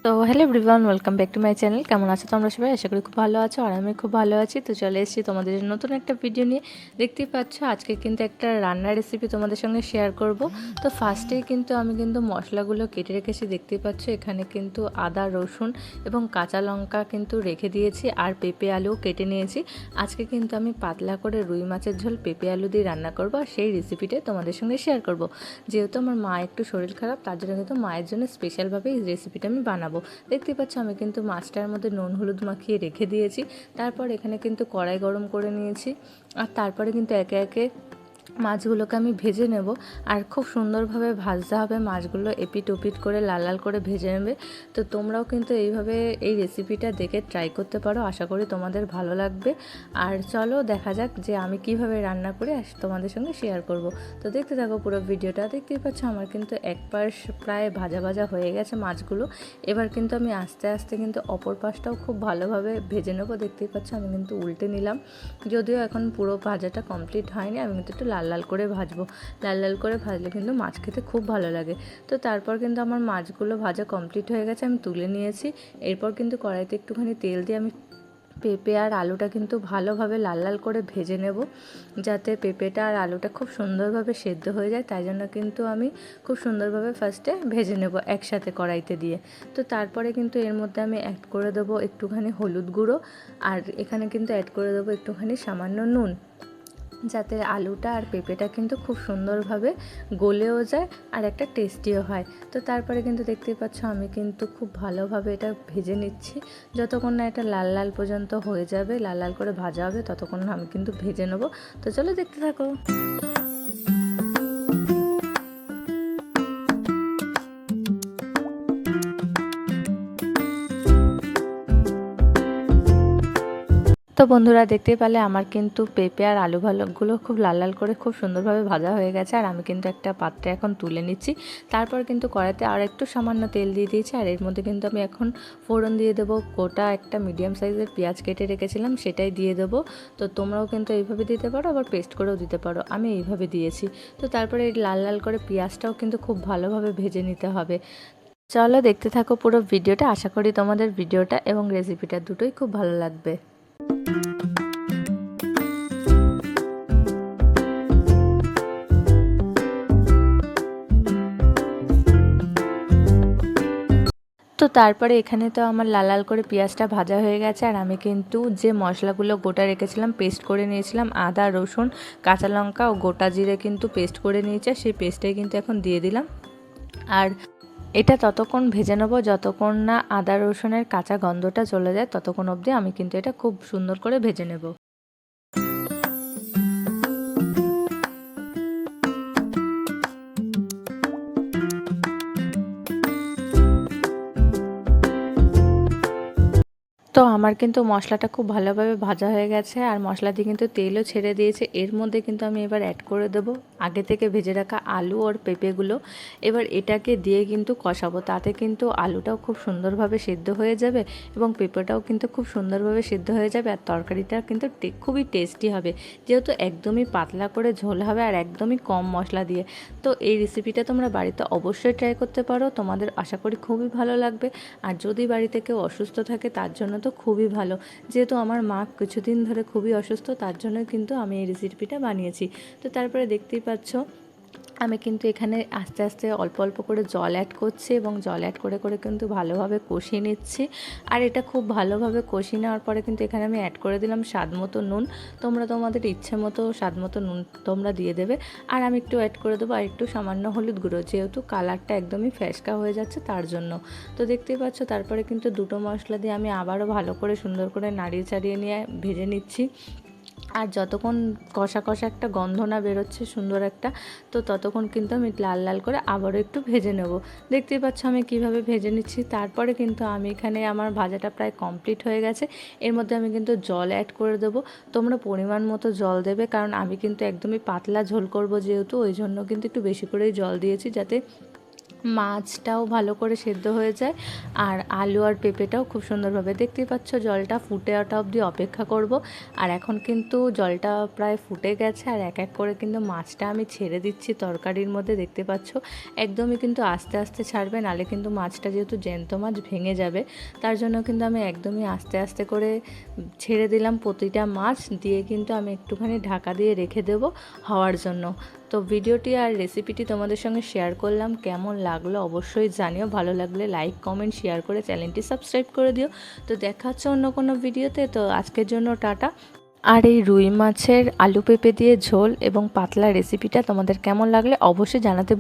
তো hello everyone, welcome back to my channel. কেমন আছো তোমরা সবাই? আশা করি খুব ভালো আছো, আর আমি খুব ভালো আছি। তো চলে এসেছি তোমাদের জন্য নতুন একটা ভিডিও নিয়ে। দেখতেই পাচ্ছ আজকে কিন্তু একটা রান্নার রেসিপি তোমাদের সঙ্গে শেয়ার করব। তো ফার্স্টেই কিন্তু আমি মশলাগুলো কেটে রেখেছি। দেখতেই পাচ্ছ এখানে কিন্তু আদা, রসুন এবং কাঁচা লঙ্কা কিন্তু রেখে দিয়েছি, আর পেঁপে আলুও কেটে নিয়েছি। আজকে কিন্তু আমি পাতলা করে রুই মাছের ঝোল পেঁপে আলু দিয়ে রান্না করব, আর সেই রেসিপিটাই তোমাদের সঙ্গে শেয়ার করব। যেহেতু আমার মা একটু শরীর খারাপ, তার জন্য কিন্তু মায়ের জন্য স্পেশালভাবে এই রেসিপিটা আমি বানাবো। দেখতে পাচ্ছ আমি কিন্তু মাছটার মধ্যে নুন হলুদ মাখিয়ে রেখে দিয়েছি। তারপর এখানে কিন্তু কড়াই গরম করে নিয়েছি, আর তারপরে কিন্তু একে একে মাছগুলোকে আমি ভেজে নেব। আর খুব সুন্দরভাবে ভাজতে হবে মাছগুলো, এপিট ওপিট করে লাল লাল করে ভেজে নেবে। তো তোমরাও কিন্তু এইভাবে এই রেসিপিটা দেখে ট্রাই করতে পারো, আশা করি তোমাদের ভালো লাগবে। আর চলো দেখা যাক যে আমি কিভাবে রান্না করে তোমাদের সঙ্গে শেয়ার করব। তো দেখতে থাকো পুরো ভিডিওটা। দেখতেই পাচ্ছ আমার কিন্তু এক পাশ প্রায় ভাজা ভাজা হয়ে গেছে মাছগুলো। এবার কিন্তু আমি আস্তে আস্তে কিন্তু অপর পাশটাও খুব ভালোভাবে ভেজে নেবো। দেখতেই পাচ্ছ আমি কিন্তু উল্টে নিলাম, যদিও এখন পুরো ভাজাটা কমপ্লিট হয়নি। আমি কিন্তু একটু লাল লাল করে ভাজবো। লাল লাল করে ভাজলে কিন্তু মাছ খেতে খুব ভালো লাগে। তো তারপর কিন্তু আমার মাছগুলো ভাজা কমপ্লিট হয়ে গেছে, আমি তুলে নিয়েছি। এরপর কিন্তু কড়াইতে একটুখানি তেল দিয়ে আমি পেঁপে আর আলুটা কিন্তু ভালোভাবে লাল লাল করে ভেজে নেব, যাতে পেঁপেটা আর আলুটা খুব সুন্দরভাবে সেদ্ধ হয়ে যায়। তাই জন্য কিন্তু আমি খুব সুন্দরভাবে ফার্স্টে ভেজে নেব একসাথে কড়াইতে দিয়ে। তো তারপরে কিন্তু এর মধ্যে আমি অ্যাড করে দেবো একটুখানি হলুদ গুঁড়ো, আর এখানে কিন্তু অ্যাড করে দেবো একটুখানি সামান্য নুন, যাতে আলুটা আর পেঁপেটা কিন্তু খুব সুন্দরভাবে গলেও যায় আর একটা টেস্টিও হয়। তো তারপরে কিন্তু দেখতেই পাচ্ছ আমি কিন্তু খুব ভালোভাবে এটা ভেজে নিচ্ছি। যতক্ষণ না এটা লাল লাল পর্যন্ত হয়ে যাবে, লাল লাল করে ভাজা হবে, ততক্ষণ আমি কিন্তু ভেজে নেবো। তো চলো দেখতে থাকো। তো বন্ধুরা দেখতেই পেলে আমার কিন্তু পেঁপে আর আলু ভালোগুলো খুব লাল লাল করে খুব সুন্দরভাবে ভাজা হয়ে গেছে, আর আমি কিন্তু একটা পাত্রে এখন তুলে নিচ্ছি। তারপর কিন্তু কড়াইতে আর একটু সামান্য তেল দিয়ে দিয়েছি, আর এর মধ্যে কিন্তু আমি এখন ফোড়ন দিয়ে দেবো। গোটা একটা মিডিয়াম সাইজের পেঁয়াজ কেটে রেখেছিলাম, সেটাই দিয়ে দেবো। তো তোমরাও কিন্তু এইভাবে দিতে পারো, আবার পেস্ট করেও দিতে পারো, আমি এইভাবে দিয়েছি। তো তারপরে এই লাল লাল করে পেঁয়াজটাও কিন্তু খুব ভালোভাবে ভেজে নিতে হবে। চলো দেখতে থাকো পুরো ভিডিওটা, আশা করি তোমাদের ভিডিওটা এবং রেসিপিটা দুটোই খুব ভালো লাগবে। তো তারপরে এখানে তো আমার লাল লাল করে পেঁয়াজটা ভাজা হয়ে গেছে, আর আমি কিন্তু যে মশলাগুলো গোটা রেখেছিলাম, পেস্ট করে নিয়েছিলাম, আদা রসুন কাঁচা লঙ্কা ও গোটা জিরে কিন্তু পেস্ট করে নিয়েছে, সেই পেস্টটাই কিন্তু এখন দিয়ে দিলাম। আর এটা ততক্ষণ ভেজে নেবো যতক্ষণ না আদা রসুনের কাঁচা গন্ধটা চলে যায়, ততক্ষণ অবধি আমি কিন্তু এটা খুব সুন্দর করে ভেজে নেব। তো আমার কিন্তু মশলাটা খুব ভালোভাবে ভাজা হয়ে গেছে, আর মশলা দিয়ে কিন্তু তেলও ছেড়ে দিয়েছে। এর মধ্যে কিন্তু আমি এবার অ্যাড করে দেবো আগে থেকে ভেজে রাখা আলু আর পেঁপেগুলো। এবার এটাকে দিয়ে কিন্তু কষাবো, তাতে কিন্তু আলুটাও খুব সুন্দরভাবে সেদ্ধ হয়ে যাবে এবং পেঁপেটাও কিন্তু খুব সুন্দরভাবে সেদ্ধ হয়ে যাবে, আর তরকারিটা কিন্তু খুবই টেস্টি হবে, যেহেতু একদমই পাতলা করে ঝোল হবে আর একদমই কম মশলা দিয়ে। তো এই রেসিপিটা তোমরা বাড়িতে অবশ্যই ট্রাই করতে পারো, তোমাদের আশা করি খুবই ভালো লাগবে। আর যদি বাড়িতে কেউ অসুস্থ থাকে তার জন্য তো খুবই ভালো, যেহেতু আমার মা কিছুদিন ধরে খুবই অসুস্থ, তার জন্য কিন্তু আমি এই রেসিপিটা বানিয়েছি। তো তারপরে দেখতেই পাচ্ছ আমি কিন্তু এখানে আস্তে আস্তে অল্প অল্প করে জল অ্যাড করছি, এবং জল অ্যাড করে করে কিন্তু ভালোভাবে কষিয়ে নিচ্ছি। আর এটা খুব ভালোভাবে কষিয়ে নেওয়ার পরে কিন্তু এখানে আমি অ্যাড করে দিলাম স্বাদ মতো নুন। তোমরা তোমাদের ইচ্ছে মতো স্বাদ মতো নুন তোমরা দিয়ে দেবে। আর আমি একটু অ্যাড করে দেবো আর একটু সামান্য হলুদ গুঁড়ো, যেহেতু কালারটা একদমই ফ্যাসকা হয়ে যাচ্ছে তার জন্য। তো দেখতেই পাচ্ছ তারপরে কিন্তু দুটো মশলা দিয়ে আমি আবারও ভালো করে সুন্দর করে নাড়িয়ে চাড়িয়ে নিয়ে ভেজে নিচ্ছি। আর যতক্ষণ কষা কষা একটা গন্ধ না বেরোচ্ছে সুন্দর একটা, তো ততক্ষণ কিন্তু আমি লাল লাল করে আবারও একটু ভেজে নেব। দেখতেই পাচ্ছ আমি কিভাবে ভেজে নিচ্ছি। তারপরে কিন্তু আমি এখানে আমার ভাজাটা প্রায় কমপ্লিট হয়ে গেছে। এর মধ্যে আমি কিন্তু জল অ্যাড করে দেবো। তোমরা পরিমাণ মতো জল দেবে, কারণ আমি কিন্তু একদমই পাতলা ঝোল করব যেহেতু, ওই জন্য কিন্তু একটু বেশি করেই জল দিয়েছি, যাতে মাছটাও ভালো করে সেদ্ধ হয়ে যায় আর আলু আর পেঁপেটাও খুব সুন্দরভাবে। দেখতেই পাচ্ছ জলটা ফুটে ওঠা অবধি অপেক্ষা করব। আর এখন কিন্তু জলটা প্রায় ফুটে গেছে আর এক এক করে কিন্তু মাছটা আমি ছেড়ে দিচ্ছি তরকারির মধ্যে। দেখতে পাচ্ছ একদমই কিন্তু আস্তে আস্তে ছাড়বে, নাহলে কিন্তু মাছটা যেহেতু জ্যান্ত মাছ ভেঙে যাবে, তার জন্য কিন্তু আমি একদমই আস্তে আস্তে করে ছেড়ে দিলাম প্রতিটা মাছ। দিয়ে কিন্তু আমি একটুখানি ঢাকা দিয়ে রেখে দেবো হওয়ার জন্য। তো ভিডিওটি আর রেসিপিটি তোমাদের সঙ্গে শেয়ার করলাম, কেমন লাগলো অবশ্যই জানিও। ভালো লাগলে লাইক কমেন্ট শেয়ার করে চ্যানেলটি সাবস্ক্রাইব করে দিও। তো দেখা হচ্ছে অন্য কোনো ভিডিওতে। তো আজকের জন্য টাটা। আর এই রুই মাছের আলু পেঁপে দিয়ে ঝোল এবং পাতলা রেসিপিটা তোমাদের কেমন লাগলে অবশ্যই জানাতে ভুল